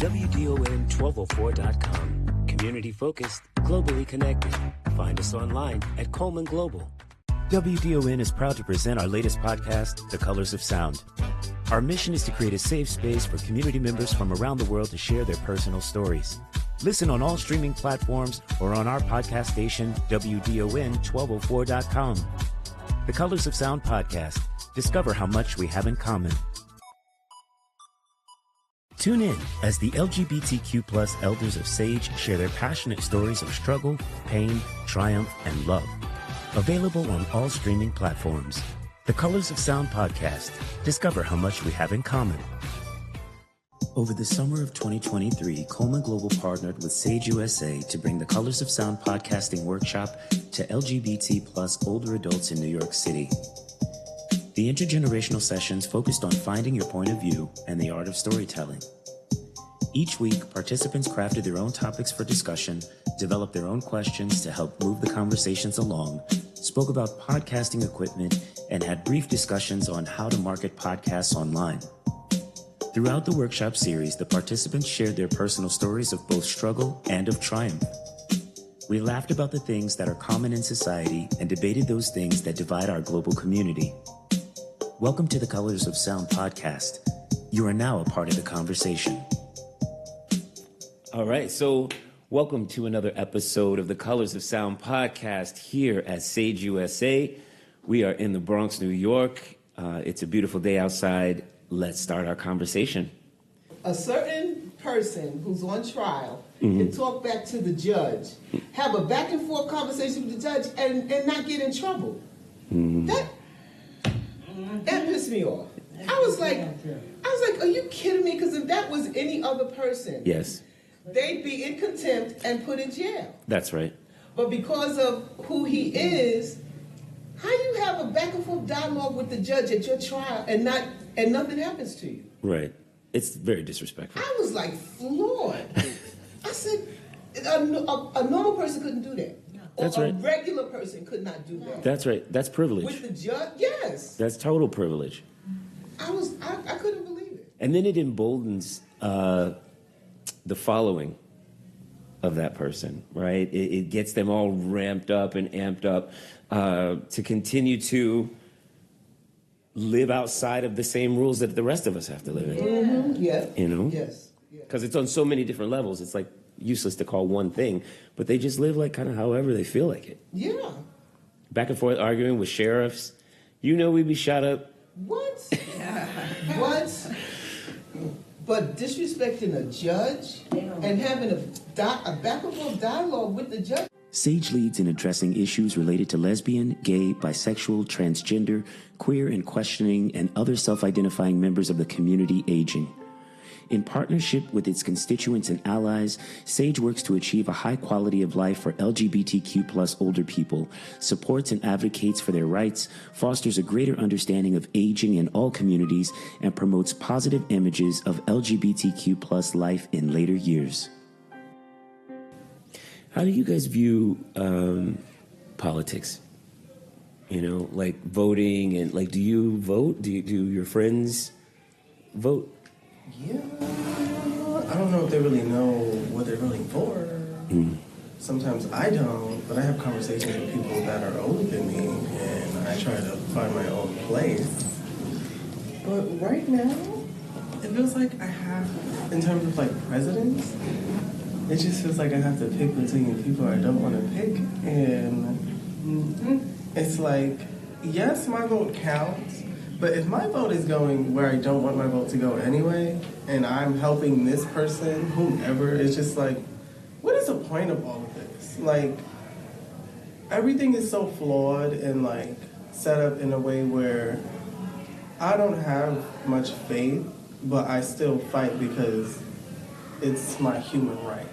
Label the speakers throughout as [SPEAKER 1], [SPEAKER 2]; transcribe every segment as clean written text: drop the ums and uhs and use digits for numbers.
[SPEAKER 1] WDON1204.com. Community focused, globally connected. Find us online at Coleman Global. WDON is proud to present our latest podcast, The Colors of Sound. Our mission is to create a safe space for community members from around the world to share their personal stories. Listen on all streaming platforms or on our podcast station, WDON1204.com. The Colors of Sound podcast. Discover how much we have in common. Tune in as the LGBTQ plus elders of Sage share their passionate stories of struggle, pain, triumph, and love. Available on all streaming platforms. The Colors of Sound podcast. Discover how much we have in common. Over the summer of 2023, Coleman Global partnered with Sage USA to bring the Colors of Sound podcasting workshop to LGBT plus older adults in New York City. The intergenerational sessions focused on finding your point of view and the art of storytelling. Each week, participants crafted their own topics for discussion, developed their own questions to help move the conversations along, spoke about podcasting equipment, and had brief discussions on how to market podcasts online. Throughout the workshop series, the participants shared their personal stories of both struggle and of triumph. We laughed about the things that are common in society and debated those things that divide our global community. Welcome to the Colors of Sound podcast. You are now a part of the conversation. All right, so welcome to another episode of the Colors of Sound podcast here at Sage USA. We are in the Bronx, New York. It's a beautiful day outside. Let's start our conversation.
[SPEAKER 2] A certain person who's on trial can talk back to the judge, have a back and forth conversation with the judge, and not get in trouble. That pissed me off. I was like, are you kidding me? Because if that was any other person,
[SPEAKER 1] yes,
[SPEAKER 2] they'd be in contempt and put in jail.
[SPEAKER 1] That's right.
[SPEAKER 2] But because of who he is, how do you have a back and forth dialogue with the judge at your trial and nothing happens to you?
[SPEAKER 1] Right. It's very disrespectful.
[SPEAKER 2] I was like floored. I said, a normal person couldn't do that.
[SPEAKER 1] That's
[SPEAKER 2] or
[SPEAKER 1] right.
[SPEAKER 2] A regular person could not do that.
[SPEAKER 1] That's right. That's privilege.
[SPEAKER 2] With the judge, yes.
[SPEAKER 1] That's total privilege.
[SPEAKER 2] I couldn't believe it.
[SPEAKER 1] And then it emboldens the following of that person, right? It gets them all ramped up and amped up to continue to live outside of the same rules that the rest of us have to live in.
[SPEAKER 2] Mm-hmm. Yeah.
[SPEAKER 1] You know?
[SPEAKER 2] Yes.
[SPEAKER 1] Because it's on so many different levels. It's like useless to call one thing, but they just live like kind of however they feel like it.
[SPEAKER 2] Yeah.
[SPEAKER 1] Back and forth arguing with sheriffs. You know we'd be shot up.
[SPEAKER 2] What? What? But disrespecting a judge and having a back and forth dialogue with the judge.
[SPEAKER 1] Sage leads in addressing issues related to lesbian, gay, bisexual, transgender, queer, and questioning, and other self-identifying members of the community aging. In partnership with its constituents and allies, Sage works to achieve a high quality of life for LGBTQ plus older people, supports and advocates for their rights, fosters a greater understanding of aging in all communities, and promotes positive images of LGBTQ plus life in later years. How do you guys view politics? You know, like voting and like, do you vote? Do your friends vote?
[SPEAKER 3] Yeah, I don't know if they really know what they're voting for. Sometimes I don't, but I have conversations with people that are older than me, and I try to find my own place. But right now, it feels like I have, in terms of like presidents, it just feels like I have to pick between people I don't want to pick, and it's like, yes, my vote counts. But if my vote is going where I don't want my vote to go anyway, and I'm helping this person, whomever, it's just like, what is the point of all of this? Like, everything is so flawed and like set up in a way where I don't have much faith, but I still fight because it's my human right.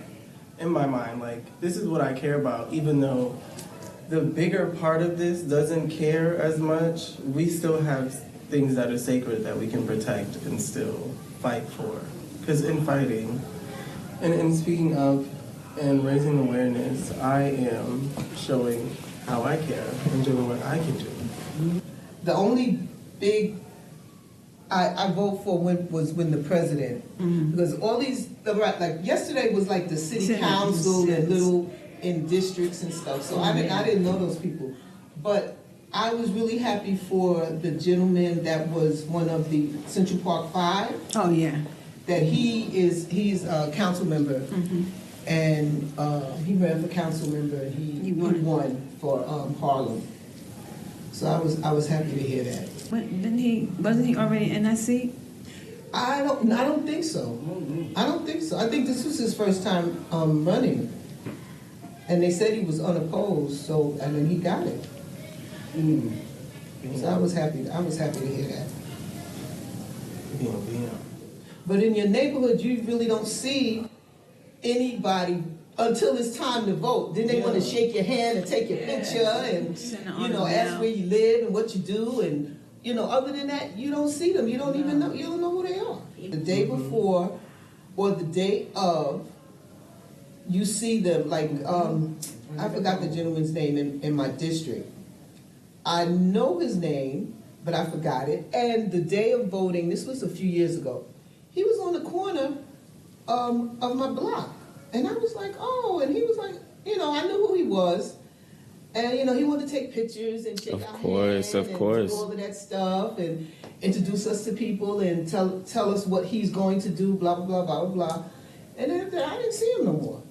[SPEAKER 3] In my mind, like, this is what I care about, even though the bigger part of this doesn't care as much, we still have things that are sacred that we can protect and still fight for. Because in fighting, and in speaking up and raising awareness, I am showing how I care and doing what I can do.
[SPEAKER 2] The only big I vote for when the president, because all these, like yesterday was like the city council and little in districts and stuff. So I didn't know those people, but I was really happy for the gentleman that was one of the Central Park 5.
[SPEAKER 4] Oh yeah.
[SPEAKER 2] That he's a council member, and he ran for council member, and he won for Harlem. So I was happy to hear that.
[SPEAKER 4] Wasn't he already in that seat?
[SPEAKER 2] I don't think so. I don't think so. I think this was his first time running, and they said he was unopposed. So and then he got it. So I was happy. I was happy to hear that.
[SPEAKER 3] Yeah.
[SPEAKER 2] But in your neighborhood, you really don't see anybody until it's time to vote. Then they want to shake your hand and take your picture and ask where you live and what you do, and other than that, you don't see them. You don't even know. You don't know who they are. The day before or the day of, you see them. Like I forgot the gentleman's name in my district. I know his name, but I forgot it. And the day of voting, this was a few years ago, he was on the corner of my block. And I was like, oh, and he was like, I knew who he was. And, he wanted to take pictures and shake our hand and do all of that stuff and introduce us to people and tell us what he's going to do, blah, blah, blah, blah, blah. And then after that, I didn't see him no more.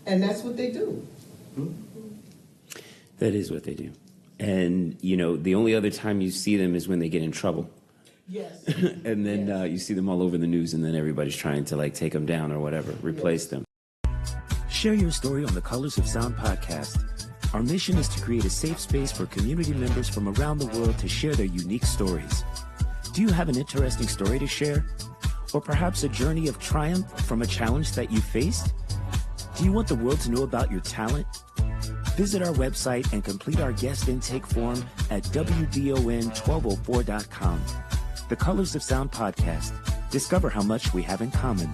[SPEAKER 2] And that's what they do.
[SPEAKER 1] That is what they do. And, the only other time you see them is when they get in trouble.
[SPEAKER 2] Yes.
[SPEAKER 1] And then you see them all over the news, and then everybody's trying to take them down or whatever, replace them. Share your story on the Colors of Sound podcast. Our mission is to create a safe space for community members from around the world to share their unique stories. Do you have an interesting story to share? Or perhaps a journey of triumph from a challenge that you faced? Do you want the world to know about your talent? Visit our website and complete our guest intake form at WDON1204.com. The Colors of Sound podcast. Discover how much we have in common.